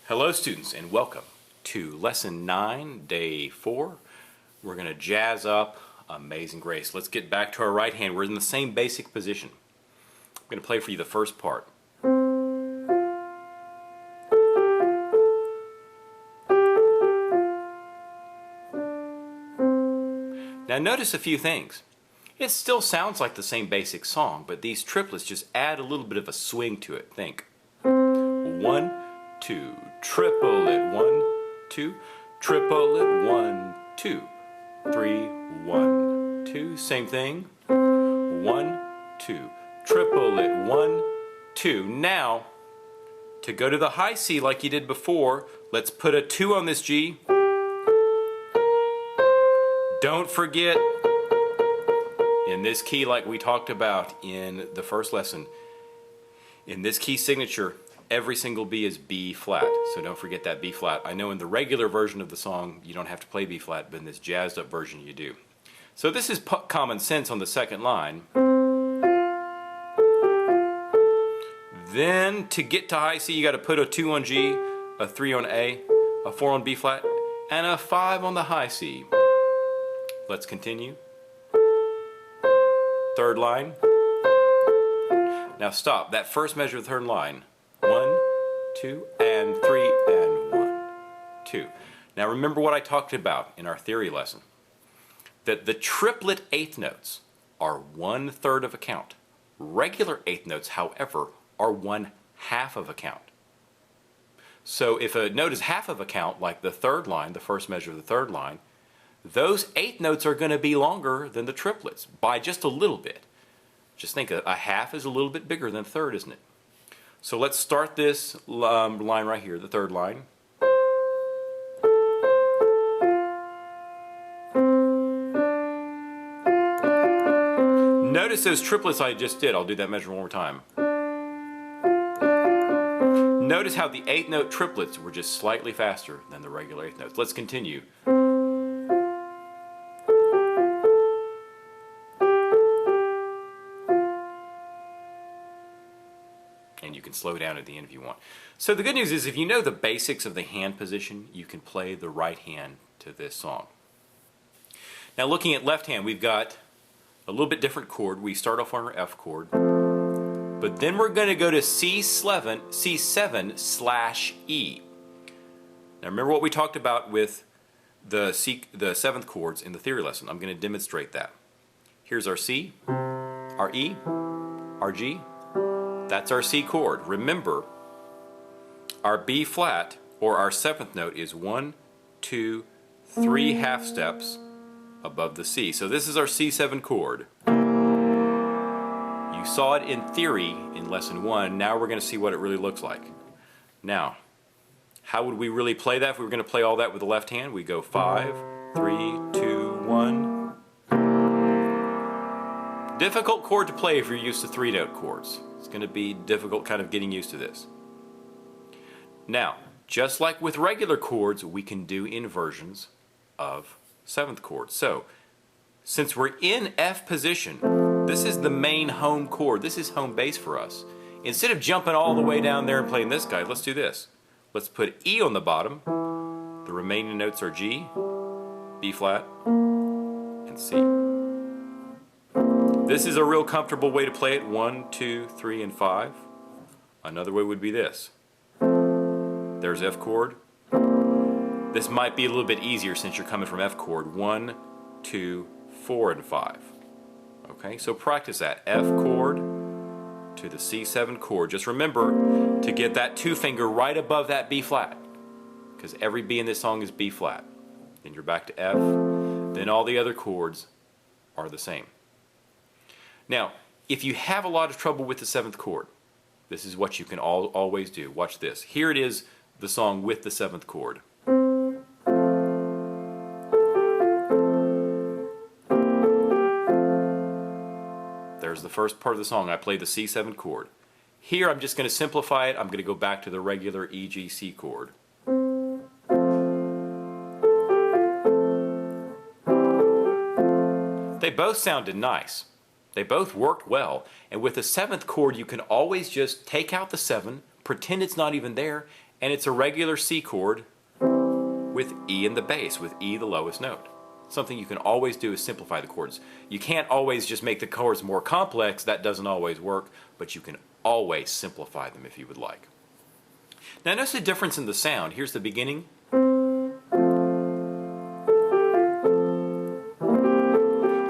Hello students and welcome to Lesson 9, Day 4. We're going to jazz up Amazing Grace. Let's get back to our right hand. We're in the same basic position. I'm going to play for you the first part. Now notice a few things. It still sounds like the same basic song, but these triplets just add a little bit of a swing to it. Think. 1, 2, triple it, 1, 2, triple it, 1, 2, 3, 1, 2. Same thing. 1, 2, triple it, 1, 2. Now, to go to the high C like you did before, let's put a 2 on this G. Don't forget, in this key like we talked about in the first lesson, in this key signature, every single B is B flat, so don't forget that B flat. I know in the regular version of the song you don't have to play B flat, but in this jazzed up version you do. So this is common sense on the second line. Then to get to high C you got to put a 2 on G, a 3 on A, a 4 on B flat, and a 5 on the high C. Let's continue. Third line. Now stop. That first measure of the third line. 1, 2, and 3, and 1, 2. Now remember what I talked about in our theory lesson. That the triplet eighth notes are 1/3 of a count. Regular eighth notes, however, are 1/2 of a count. So if a note is half of a count, like the third line, the first measure of the third line, those eighth notes are going to be longer than the triplets by just a little bit. Just think a half is a little bit bigger than a third, isn't it? So let's start this line right here, the third line. Notice those triplets I just did. I'll do that measure one more time. Notice how the eighth note triplets were just slightly faster than the regular eighth notes. Let's continue. And you can slow down at the end if you want. So the good news is if you know the basics of the hand position, you can play the right hand to this song. Now looking at left hand, we've got a little bit different chord. We start off on our F chord, but then we're going to go to C7/E. Now remember what we talked about with the seventh chords in the theory lesson. I'm going to demonstrate that. Here's our C, our E, our G. That's our C chord. Remember, our B flat, or our seventh note, is 1, 2, 3 half steps above the C. So this is our C7 chord. You saw it in theory in lesson 1. Now we're going to see what it really looks like. Now, how would we really play that if we were going to play all that with the left hand? We go 5, 3, 2, 1. Difficult chord to play if you're used to 3-note chords. It's going to be difficult kind of getting used to this. Now, just like with regular chords, we can do inversions of 7th chord. So, since we're in F position, this is the main home chord. This is home base for us. Instead of jumping all the way down there and playing this guy, let's do this. Let's put E on the bottom. The remaining notes are G, B flat, and C. This is a real comfortable way to play it. 1, 2, 3, and 5. Another way would be this. There's F chord. This might be a little bit easier since you're coming from F chord. 1, 2, 4, and 5. Okay, so practice that. F chord to the C7 chord. Just remember to get that 2 finger right above that B flat, because every B in this song is B flat. Then you're back to F. Then all the other chords are the same. Now, if you have a lot of trouble with the 7th chord, this is what you can always do. Watch this. Here it is, the song with the 7th chord. There's the first part of the song. I played the C7 chord. Here I'm just going to simplify it. I'm going to go back to the regular E, G, C chord. They both sounded nice. They both worked well, and with the 7th chord you can always just take out the 7, pretend it's not even there, and it's a regular C chord with E in the bass, with E the lowest note. Something you can always do is simplify the chords. You can't always just make the chords more complex, that doesn't always work, but you can always simplify them if you would like. Now notice the difference in the sound. Here's the beginning.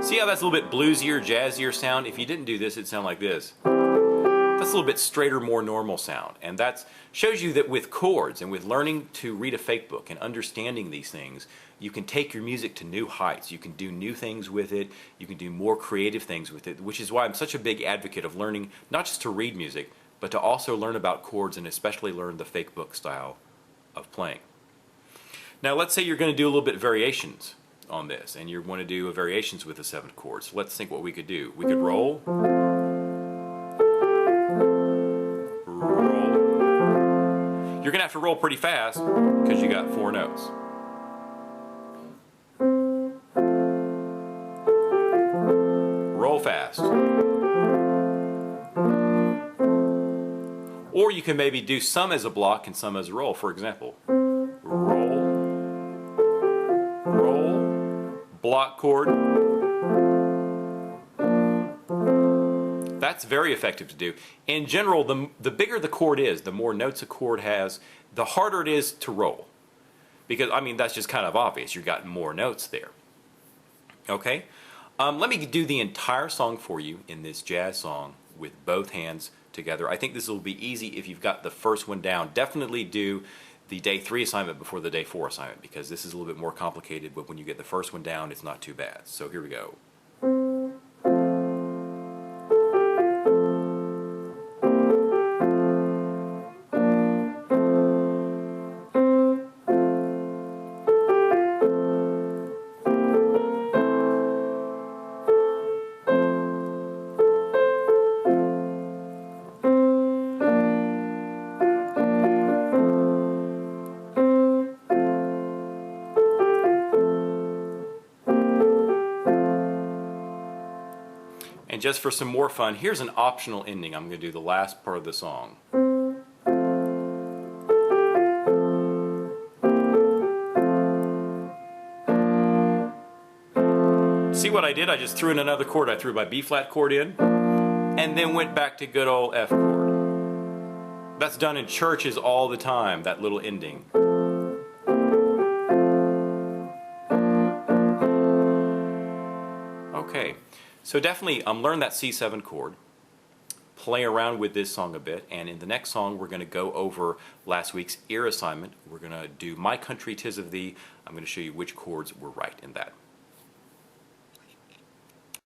See how that's a little bit bluesier, jazzier sound? If you didn't do this, it'd sound like this. That's a little bit straighter, more normal sound. And that shows you that with chords and with learning to read a fake book and understanding these things, you can take your music to new heights. You can do new things with it. You can do more creative things with it, which is why I'm such a big advocate of learning not just to read music, but to also learn about chords and especially learn the fake book style of playing. Now let's say you're going to do a little bit of variations on this, and you want to do variations with the 7th chord. So let's think what we could do. We could roll. You're going to have to roll pretty fast because you got 4 notes. Roll fast. Or you can maybe do some as a block and some as a roll. For example, roll, roll, block chord. That's very effective to do. In general, the bigger the chord is, the more notes a chord has, the harder it is to roll. Because, I mean, that's just kind of obvious. You've got more notes there. Okay? Let me do the entire song for you in this jazz song with both hands together. I think this will be easy if you've got the first one down. Definitely do the day 3 assignment before the day 4 assignment, because this is a little bit more complicated, but when you get the first one down, it's not too bad. So here we go. And just for some more fun, here's an optional ending. I'm going to do the last part of the song. See what I did? I just threw in another chord. I threw my B flat chord in, and then went back to good old F chord. That's done in churches all the time, that little ending. Okay. So definitely learn that C7 chord, play around with this song a bit, and in the next song we're going to go over last week's ear assignment. We're going to do My Country 'Tis of Thee. I'm going to show you which chords were right in that.